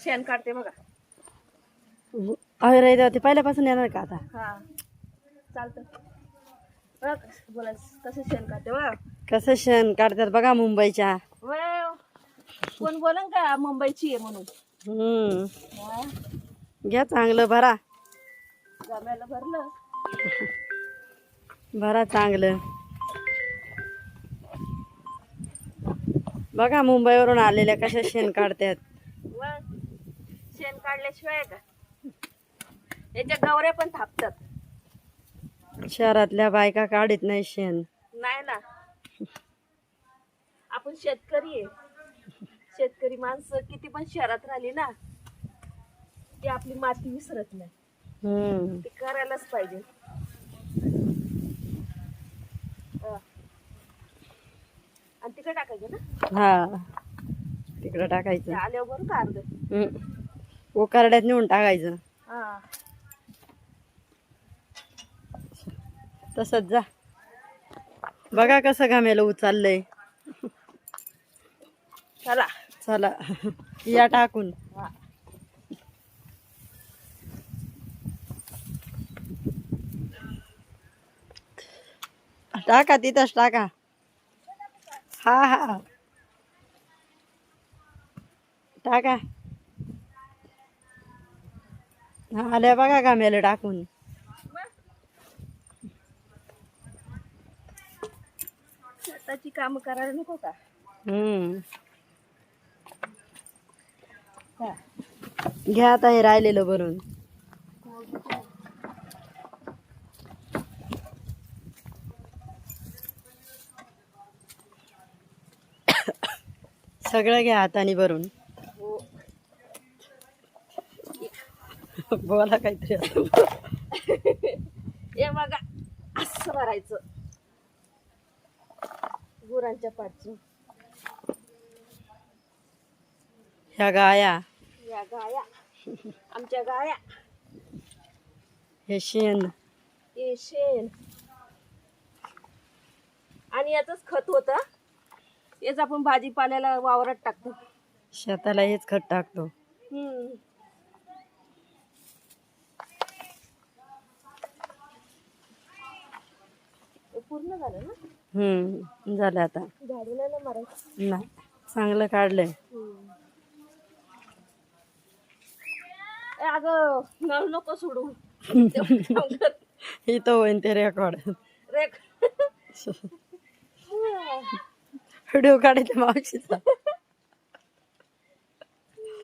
शेण काढते बघा. अरे ते पहिल्यापासून येणार का आता? हा चालतं बघ. बोला कसं शेण काढते बघा. कसं शेण काढतात बघा मुंबईच्या. कोण बोलन का मुंबईची आहे म्हणून. हा, घ्या चांगलं भरा. गम्याला भरलं. भरा चांगलं. बघा मुंबईवरून आलेल्या कशा शेण काढतात. शेण काढल्याशिवाय का याच्या गवऱ्या पण थापतात. शहरातल्या बायका काढत नाही शेण. नाही ना, आपण शेतकरी आहे. शेतकरी माणसं किती पण शहरात राहिली ना ती आपली माती विसरत नाही. ती करायलाच पाहिजे. आणि तिकडे टाकायचं ना. हा तिकडं टाकायचं. आल्यावर बरं का अर्ध उकारड्यात नेऊन टाकायचं. हा तसंच जा. बघा कसं घामेलं उचललंय. चला चला या टाकून. हा. टाका तिथंच टाका. हा हा टाका. हा आल्या बघा घामेलं टाकून. शेताची काम करायला नको का. घ्या आता हे राहिलेलं भरून. सगळं घ्या हाताने भरून. बोला काहीतरी. हे बघा असं भरायचं गुरांच्या पाठचं. ह्या गाया. या गाया आमच्या गाया. हे शेण. हे शेण आणि याचंच खत होतं. हेच आपण भाजीपाल्याला वावरात टाकतो. शेताला हेच खत टाकतो. पूर्ण झालं ना. झालं आता. झाडू नाही मारायचं. नाही चांगलं काढलंय. अगं नळ नको सोडू. इथं होईन ते रेकॉर्ड. व्हिडिओ काढायचा मावशीचा.